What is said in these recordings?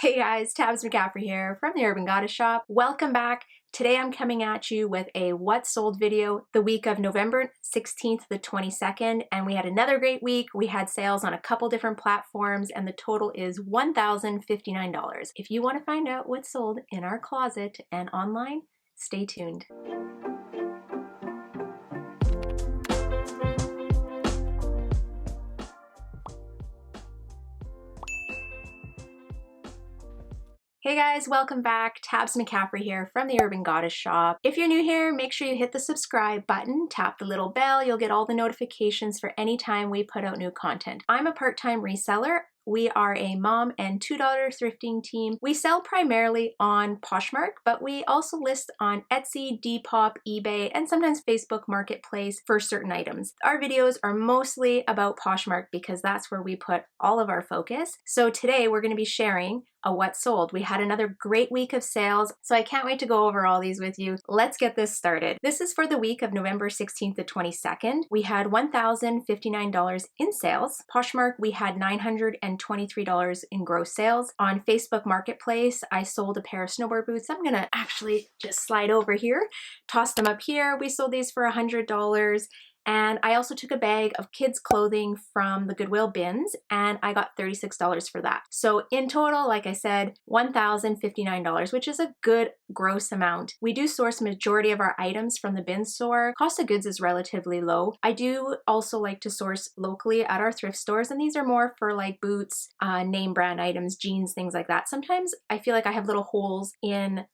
Hey guys, McCaffrey here from the Urban Goddess Shop. Welcome back. Today I'm coming at you with a what sold video the week of November 16th to the 22nd, and we had another great week. We had sales on a couple different platforms and the total is $1,059. If you want to find out what's sold in our closet and online, stay tuned. Hey guys, welcome back. McCaffrey here from the Urban Goddess Shop. If you're new here, make sure you hit the subscribe button, tap the little bell. You'll get all the notifications for any time we put out new content. I'm a part-time reseller. We are a mom and $2 thrifting team. We sell primarily on Poshmark, but we also list on Etsy, Depop, eBay, and sometimes Facebook Marketplace for certain items. Our videos are mostly about Poshmark because that's where we put all of our focus. So today we're going to be sharing a what sold. We had another great week of sales, so I can't wait to go over all these with you. Let's get this started. This is for the week of November 16th to 22nd. We had $1,059 in sales. Poshmark, we had $923 in gross sales. On Facebook Marketplace, I sold a pair of snowboard boots. I'm gonna actually just slide over here, toss them up here. We sold these for $100. And I also took a bag of kids' clothing from the Goodwill bins and I got $36 for that. So in total, like I said, $1,059, which is a good gross amount. We do source majority of our items from the bin store. Cost of goods is relatively low. I do also like to source locally at our thrift stores, and these are more for like boots, name brand items, jeans, things like that. Sometimes I feel like I have little holes in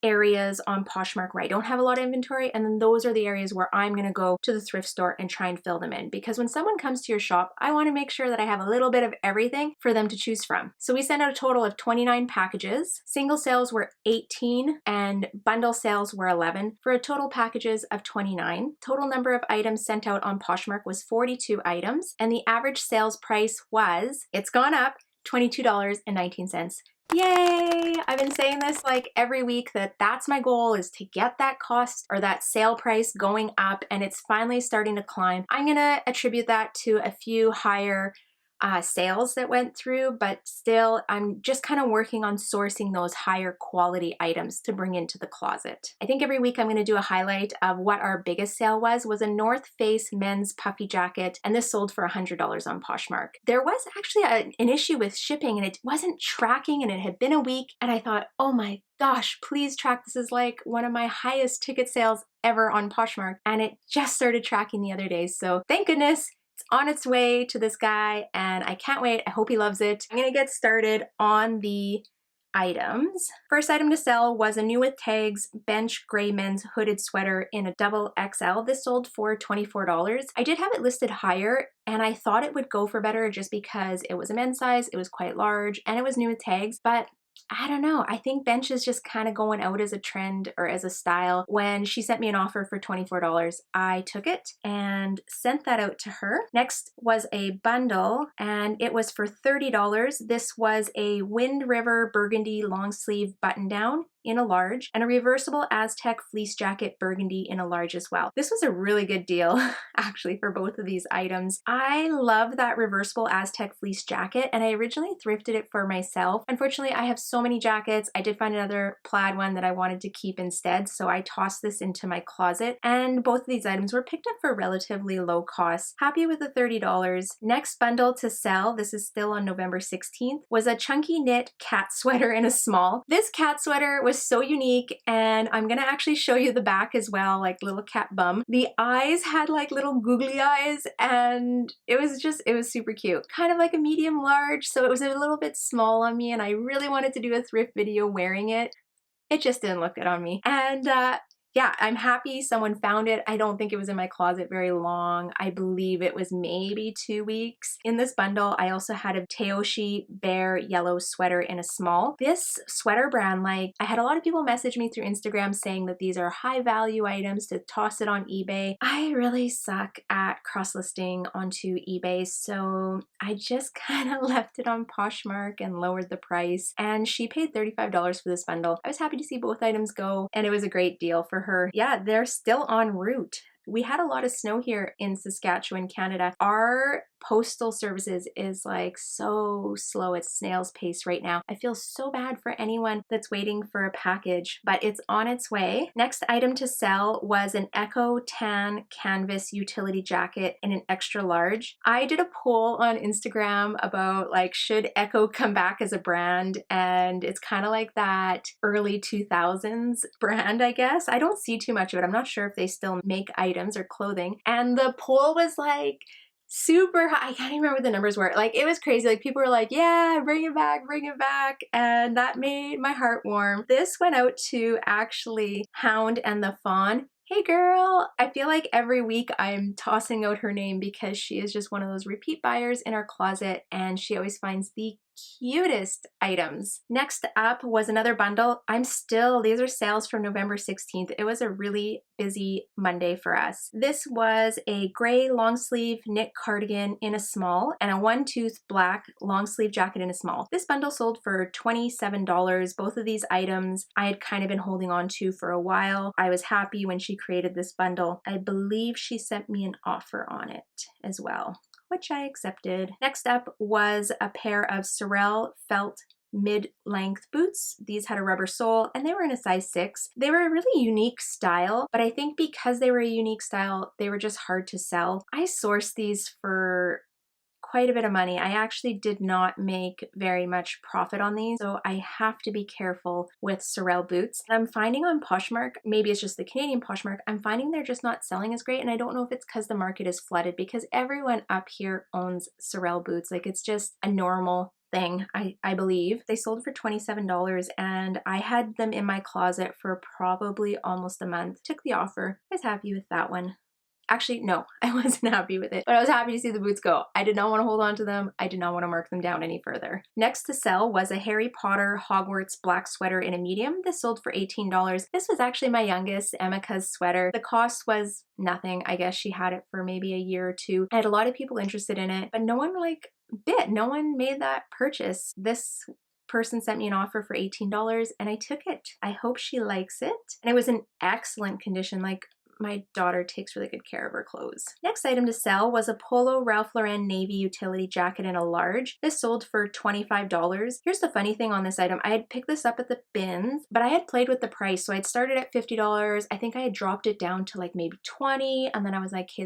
areas on Poshmark where I don't have a lot of inventory, and then those are the areas where I'm going to go to the thrift store and try and fill them in, because when someone comes to your shop, I want to make sure that I have a little bit of everything for them to choose from. So we sent out a total of 29 packages. Single sales were 18 and bundle sales were 11 for a total packages of 29. Total number of items sent out on Poshmark was 42 items, and the average sales price was, it's gone up, $22.19. Yay! I've been saying this like every week that that's my goal, is to get that cost or that sale price going up, and it's finally starting to climb. I'm gonna attribute that to a few higher sales that went through, but still I'm just kind of working on sourcing those higher quality items to bring into the closet. I think every week I'm going to do a highlight of what our biggest sale was a North Face men's puffy jacket, and this sold for $100 on Poshmark. There was actually an issue with shipping and it wasn't tracking, and it had been a week, and I thought, oh my gosh, please track. This is like one of my highest ticket sales ever on Poshmark, and it just started tracking the other day. So thank goodness. It's on its way to this guy and I can't wait. I hope he loves it. I'm gonna get started on the items. First item to sell was a new with tags bench gray men's hooded sweater in a double XL. This sold for $24. I did have it listed higher and I thought it would go for better just because it was a men's size, it was quite large, and it was new with tags, but I don't know. I think bench is just kind of going out as a trend or as a style. When she sent me an offer for $24, I took it and sent that out to her. Next was a bundle and it was for $30. This was a Wind River burgundy long sleeve button down in a large and a reversible Aztec fleece jacket burgundy in a large as well. This was a really good deal actually for both of these items. I love that reversible Aztec fleece jacket and I originally thrifted it for myself. Unfortunately, I have so many jackets. I did find another plaid one that I wanted to keep instead, so I tossed this into my closet, and both of these items were picked up for relatively low cost. Happy with the $30. Next bundle to sell, this is still on November 16th, was a chunky knit cat sweater in a small. This cat sweater was so unique, and I'm gonna actually show you the back as well, like little cat bum. The eyes had like little googly eyes and it was super cute. Kind of like a medium large, so it was a little bit small on me and I really wanted to do a thrift video wearing it. It just didn't look good on me. And yeah, I'm happy someone found it. I don't think it was in my closet very long. I believe it was maybe 2 weeks. In this bundle, I also had a Teoshi bear yellow sweater in a small. This sweater brand, like, I had a lot of people message me through Instagram saying that these are high value items to toss it on eBay. I really suck at cross-listing onto eBay, so I just kind of left it on Poshmark and lowered the price, and she paid $35 for this bundle. I was happy to see both items go, and it was a great deal for her. Yeah, they're still en route. We had a lot of snow here in Saskatchewan, Canada. Our postal services is like so slow. It's snail's pace right now. I feel so bad for anyone that's waiting for a package, but it's on its way. Next item to sell was an Echo Tan canvas utility jacket in an extra large. I did a poll on Instagram about like, should Echo come back as a brand? And it's kind of like that early 2000s brand, I guess. I don't see too much of it. I'm not sure if they still make items or clothing. And the poll was like, super high. I can't even remember what the numbers were. Like, it was crazy. Like, people were like, yeah, bring it back, bring it back. And that made my heart warm. This went out to actually Hound and the Fawn. Hey girl, I feel like every week I'm tossing out her name because she is just one of those repeat buyers in our closet and she always finds the cutest items. Next up was another bundle. These are sales from November 16th. It was a really busy Monday for us. This was a gray long sleeve knit cardigan in a small and a one-tooth black long sleeve jacket in a small. This bundle sold for $27. Both of these items I had kind of been holding on to for a while. I was happy when she created this bundle. I believe she sent me an offer on it as well, which I accepted. Next up was a pair of Sorel felt mid-length boots. These had a rubber sole and they were in a size 6. They were a really unique style, but I think because they were a unique style, they were just hard to sell. I sourced these for quite a bit of money. I actually did not make very much profit on these, so I have to be careful with Sorel boots. I'm finding on Poshmark, maybe it's just the Canadian Poshmark, I'm finding they're just not selling as great, and I don't know if it's because the market is flooded because everyone up here owns Sorel boots. Like, it's just a normal thing, I believe. They sold for $27 and I had them in my closet for probably almost a month. Took the offer. I was happy with that one. Actually, no, I wasn't happy with it, but I was happy to see the boots go. I did not want to hold on to them. I did not want to mark them down any further. Next to sell was a Harry Potter Hogwarts black sweater in a medium. This sold for $18. This was actually my youngest, Emika's sweater. The cost was nothing. I guess she had it for maybe a year or two. I had a lot of people interested in it, but no one bid. No one made that purchase. This person sent me an offer for $18 and I took it. I hope she likes it. And it was in excellent condition. Like, my daughter takes really good care of her clothes. Next item to sell was a Polo Ralph Lauren navy utility jacket in a large. This sold for $25. Here's the funny thing on this item. I had picked this up at the bins, but I had played with the price. So I'd started at $50. I think I had dropped it down to like maybe $20. And then I was like, hey,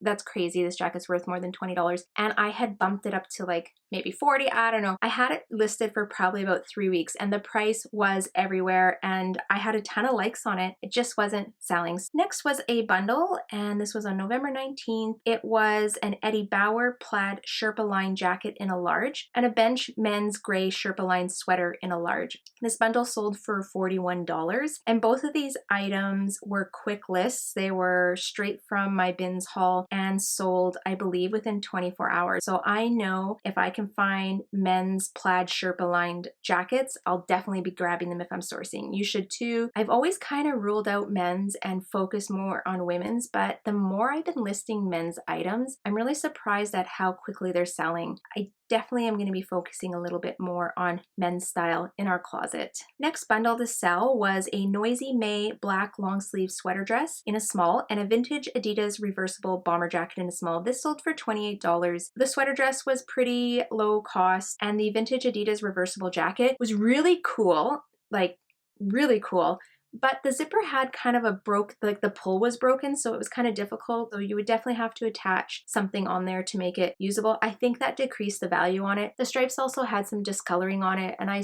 that's crazy. This jacket's worth more than $20. And I had bumped it up to like maybe 40. I don't know. I had it listed for probably about 3 weeks and the price was everywhere and I had a ton of likes on it. It just wasn't selling. Next was a bundle and this was on November 19th. It was an Eddie Bauer plaid Sherpa line jacket in a large and a Bench men's gray Sherpa line sweater in a large. This bundle sold for $41 and both of these items were quick lists. They were straight from my bins haul and sold, I believe, within 24 hours. So I know if I can find men's plaid Sherpa lined jackets, I'll definitely be grabbing them if I'm sourcing. You should too. I've always kind of ruled out men's and focused more on women's, but the more I've been listing men's items, I'm really surprised at how quickly they're selling. I definitely am going to be focusing a little bit more on men's style in our closet. Next bundle to sell was a Noisy May black long sleeve sweater dress in a small and a vintage Adidas reversible bomber jacket in a small. This sold for $28. The sweater dress was pretty low cost and the vintage Adidas reversible jacket was really cool, like really cool. But the zipper had kind of the pull was broken, so it was kind of difficult. So you would definitely have to attach something on there to make it usable. I think that decreased the value on it. The stripes also had some discoloring on it, and I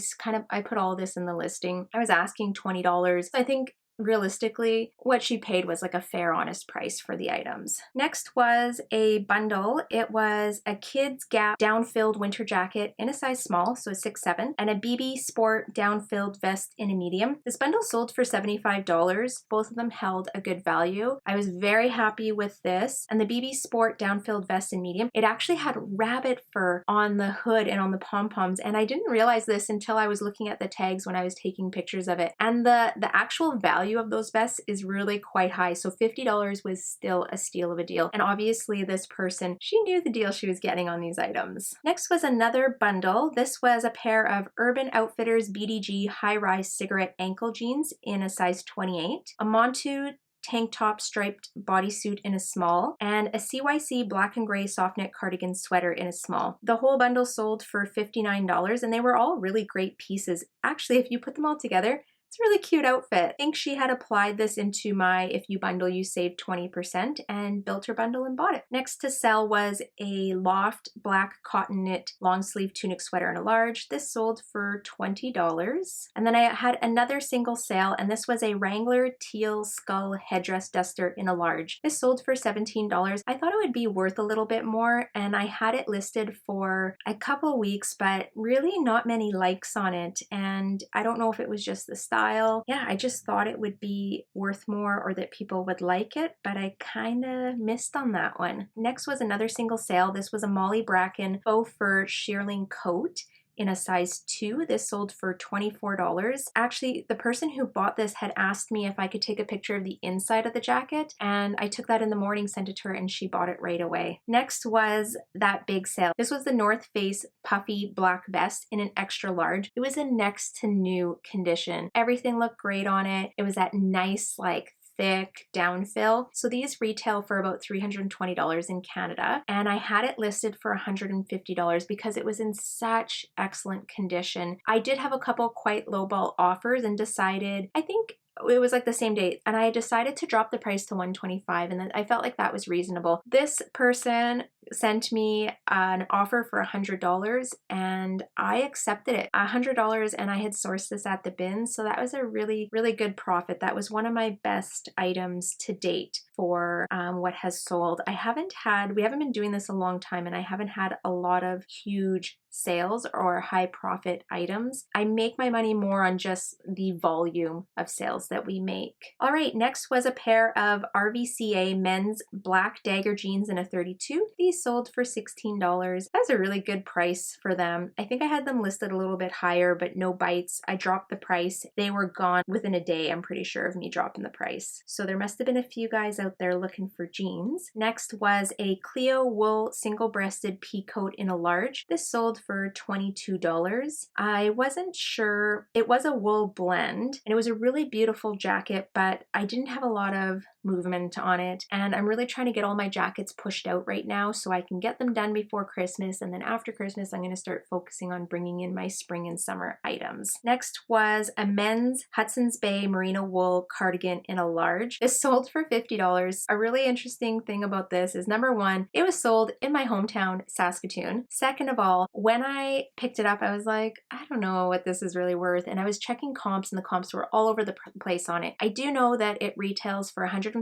put all this in the listing. I was asking $20. So I think realistically, what she paid was like a fair, honest price for the items. Next was a bundle. It was a Kids Gap down-filled winter jacket in a size small, so a 6'7", and a BB Sport down-filled vest in a medium. This bundle sold for $75. Both of them held a good value. I was very happy with this. And the BB Sport down-filled vest in medium, it actually had rabbit fur on the hood and on the pom-poms, and I didn't realize this until I was looking at the tags when I was taking pictures of it. And the actual value of those vests is really quite high. So $50 was still a steal of a deal. And obviously this person, she knew the deal she was getting on these items. Next was another bundle. This was a pair of Urban Outfitters BDG high-rise cigarette ankle jeans in a size 28, a Montu tank top striped bodysuit in a small, and a CYC black and gray soft knit cardigan sweater in a small. The whole bundle sold for $59, and they were all really great pieces. Actually, if you put them all together, it's a really cute outfit. I think she had applied this into my if you bundle you save 20% and built her bundle and bought it. Next to sell was a loft black cotton knit long sleeve tunic sweater in a large. This sold for $20. And then I had another single sale, and this was a Wrangler teal skull headdress duster in a large. This sold for $17. I thought it would be worth a little bit more, and I had it listed for a couple weeks, but really not many likes on it. And I don't know if it was just the style. Yeah, I just thought it would be worth more or that people would like it, but I kind of missed on that one. Next was another single sale. This was a Molly Bracken faux fur shearling coat in a size 2. This sold for $24. Actually, the person who bought this had asked me if I could take a picture of the inside of the jacket, and I took that in the morning, sent it to her, and she bought it right away. Next was that big sale. This was the North Face puffy black vest in an extra large. It was in next to new condition. Everything looked great on it. It was that nice, like, thick downfill. So these retail for about $320 in Canada, and I had it listed for $150 because it was in such excellent condition. I did have a couple quite lowball offers and decided, I think it was like the same day, and I decided to drop the price to $125, and then I felt like that was reasonable. This person sent me an offer for $100, and I accepted it. $100, and I had sourced this at the bin, so that was a really, really good profit. That was one of my best items to date for what has sold. We haven't been doing this a long time, and I haven't had a lot of huge sales or high profit items. I make my money more on just the volume of sales that we make. All right, next was a pair of RVCA men's black dagger jeans in a 32. These sold for $16. That was a really good price for them. I think I had them listed a little bit higher, but no bites. I dropped the price. They were gone within a day, I'm pretty sure, of me dropping the price. So there must have been a few guys out there looking for jeans. Next was a Clio wool single-breasted pea coat in a large. This sold for $22. I wasn't sure. It was a wool blend, and it was a really beautiful jacket, but I didn't have a lot of movement on it, and I'm really trying to get all my jackets pushed out right now so I can get them done before Christmas, and then after Christmas I'm going to start focusing on bringing in my spring and summer items. Next was a men's Hudson's Bay merino wool cardigan in a large. This sold for $50. A really interesting thing about this is, number one, it was sold in my hometown, Saskatoon. Second of all, when I picked it up, I was like, I don't know what this is really worth, and I was checking comps, and the comps were all over the place on it. I do know that it retails for $150.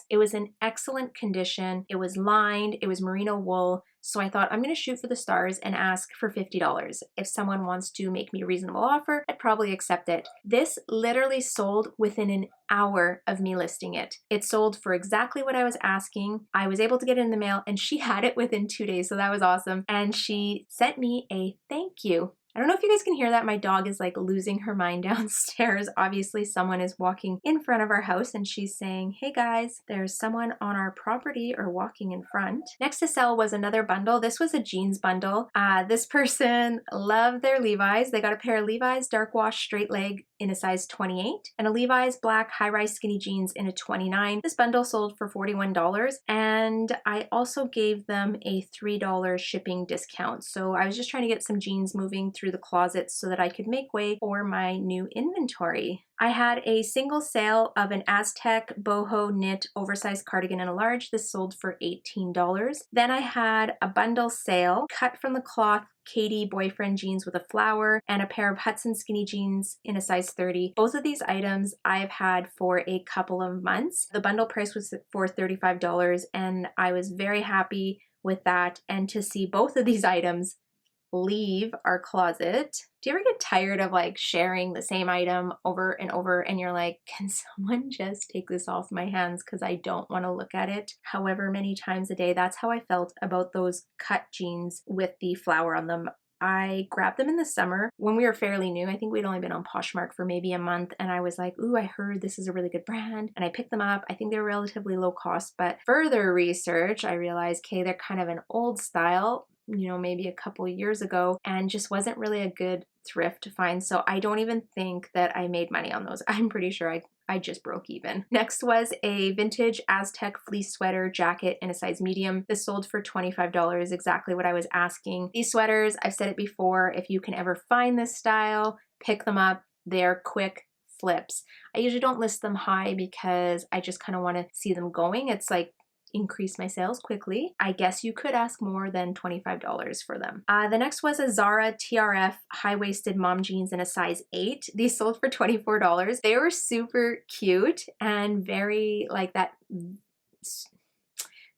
It was in excellent condition. It was lined. It was merino wool. So I thought, I'm going to shoot for the stars and ask for $50. If someone wants to make me a reasonable offer, I'd probably accept it. This literally sold within an hour of me listing it. It sold for exactly what I was asking. I was able to get it in the mail, and she had it within 2 days. So that was awesome. And she sent me a thank you. I don't know if you guys can hear that. My dog is like losing her mind downstairs. Obviously, someone is walking in front of our house, and she's saying, hey guys, there's someone on our property or walking in front. Next to sell was another bundle. This was a jeans bundle. This person loved their Levi's. They got a pair of Levi's dark wash straight leg in a size 28 and a Levi's black high-rise skinny jeans in a 29. This bundle sold for $41, and I also gave them a $3 shipping discount. So I was just trying to get some jeans moving through the closet so that I could make way for my new inventory. I had a single sale of an Aztec boho knit oversized cardigan in a large. This sold for $18. Then I had a bundle sale, cut from the cloth Katie boyfriend jeans with a flower and a pair of Hudson skinny jeans in a size 30. Both of these items I've had for a couple of months. The bundle price was for $35, and I was very happy with that. And to see both of these items leave our closet. Do you ever get tired of like sharing the same item over and over, and you're like, can someone just take this off my hands because I don't want to look at it however many times a day? That's how I felt about those cut jeans with the flower on them. I grabbed them in the summer when we were fairly new. I think we'd only been on Poshmark for maybe a month, and I was like, ooh, I heard this is a really good brand, and I picked them up. I think they were relatively low cost, but further research, I realized, okay, they're kind of an old style, you know, maybe a couple years ago, and just wasn't really a good thrift to find. So I don't even think that I made money on those. I'm pretty sure I just broke even. Next was a vintage Aztec fleece sweater jacket in a size medium. This sold for $25, exactly what I was asking. These sweaters, I've said it before, if you can ever find this style, pick them up. They're quick flips. I usually don't list them high because I just kind of want to see them going. It's like increase my sales quickly. I guess you could ask more than $25 for them. The next was a Zara TRF high-waisted mom jeans in a size 8. These sold for $24. They were super cute and very like that,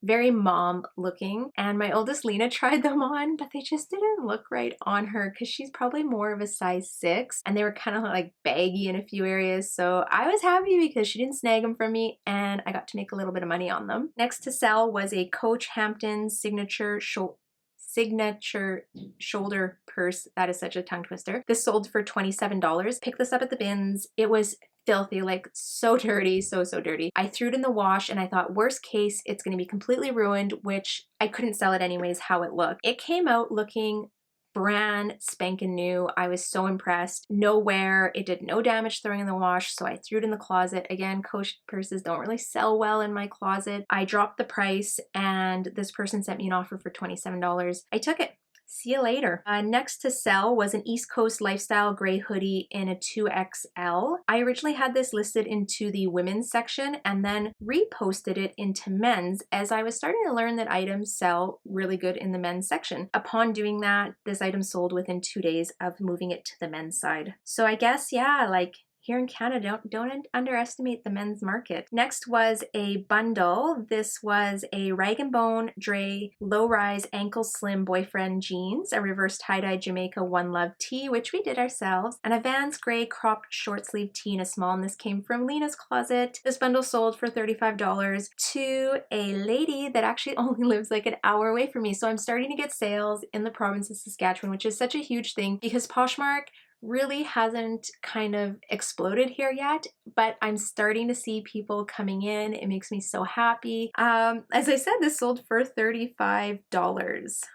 very mom looking, and my oldest Lena tried them on, but they just didn't look right on her because she's probably more of a size 6, and they were kind of like baggy in a few areas. So I was happy because she didn't snag them from me and I got to make a little bit of money on them. Next to sell was a Coach Hampton signature shoulder purse. That is such a tongue twister. This sold for $27. Picked this up at the bins. It was filthy, like so dirty, so dirty. I threw it in the wash and I thought worst case it's going to be completely ruined, which I couldn't sell it anyways how it looked. It came out looking brand spanking new. I was so impressed. No wear. It did no damage throwing in the wash, so I threw it in the closet. Again, Coach purses don't really sell well in my closet. I dropped the price and this person sent me an offer for $27. I took it. See you later. Next to sell was an East Coast lifestyle gray hoodie in a 2XL. I originally had this listed into the women's section and then reposted it into men's as I was starting to learn that items sell really good in the men's section. Upon doing that, this item sold within 2 days of moving it to the men's side. So I guess, yeah, like here in Canada, don't underestimate the men's market. Next was a bundle. This was a Rag & Bone Dre low-rise ankle slim boyfriend jeans, a reverse tie-dye Jamaica One Love tee, which we did ourselves, and a Vans gray cropped short sleeve tee in a small, and this came from Lena's closet. This bundle sold for $35 to a lady that actually only lives like an hour away from me. So I'm starting to get sales in the province of Saskatchewan, which is such a huge thing because Poshmark really hasn't kind of exploded here yet, but I'm starting to see people coming in. It makes me so happy. As I said, this sold for $35.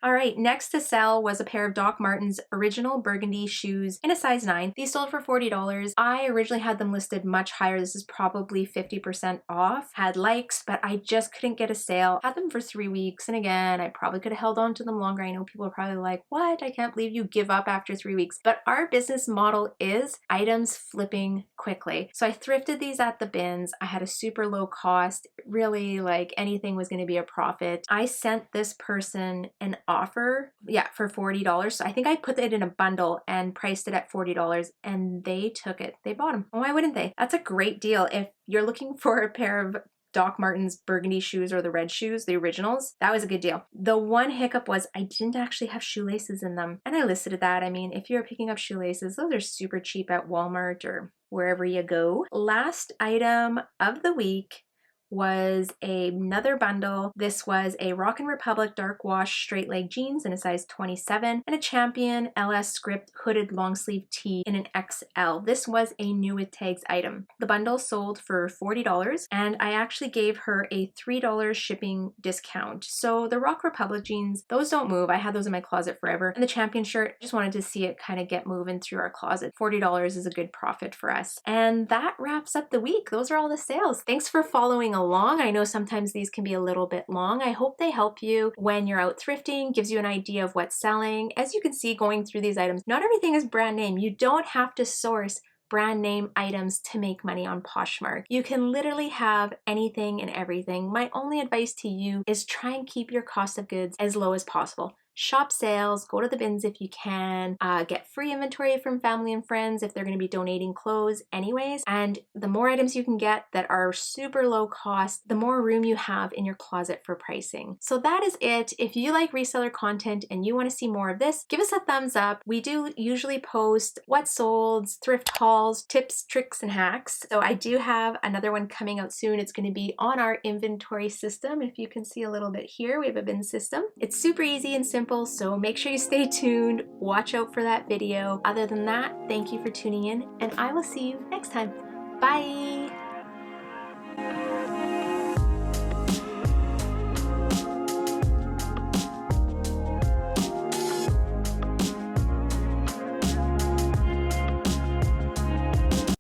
All right, next to sell was a pair of Doc Martens original burgundy shoes in a size 9. These sold for $40. I originally had them listed much higher. This is probably 50% off. Had likes, but I just couldn't get a sale. Had them for 3 weeks, and again, I probably could have held on to them longer. I know people are probably like, what? I can't believe you give up after 3 weeks. But our business model is items flipping quickly. So I thrifted these at the bins. I had a super low cost. Really, like anything was going to be a profit. I sent this person an offer, for $40. So I think I put it in a bundle and priced it at $40 and they took it. They bought them. Why wouldn't they? That's a great deal. If you're looking for a pair of Doc Martens burgundy shoes or the red shoes, the originals, that was a good deal. The one hiccup was I didn't actually have shoelaces in them. And I listed that. I mean, if you're picking up shoelaces, those are super cheap at Walmart or wherever you go. Last item of the week was another bundle. This was a Rockin' Republic dark wash straight leg jeans in a size 27 and a Champion LS script hooded long sleeve tee in an XL. This was a new with tags item. The bundle sold for $40 and I actually gave her a $3 shipping discount. So the Rock Republic jeans, those don't move. I had those in my closet forever. And the Champion shirt, just wanted to see it kind of get moving through our closet. $40 is a good profit for us. And that wraps up the week. Those are all the sales. Thanks for following along. I know sometimes these can be a little bit long. I hope they help you when you're out thrifting, gives you an idea of what's selling. As you can see going through these items, not everything is brand name. You don't have to source brand name items to make money on Poshmark. You can literally have anything and everything. My only advice to you is try and keep your cost of goods as low as possible. Shop sales, go to the bins if you can, get free inventory from family and friends if they're going to be donating clothes anyways. And the more items you can get that are super low cost, the more room you have in your closet for pricing. So that is it. If you like reseller content and you want to see more of this, give us a thumbs up. We do usually post what sold, thrift hauls, tips, tricks, and hacks. So I do have another one coming out soon. It's going to be on our inventory system. If you can see a little bit here, we have a bin system. It's super easy and simple. So make sure you stay tuned, watch out for that video. Other than that, thank you for tuning in and I will see you next time. Bye!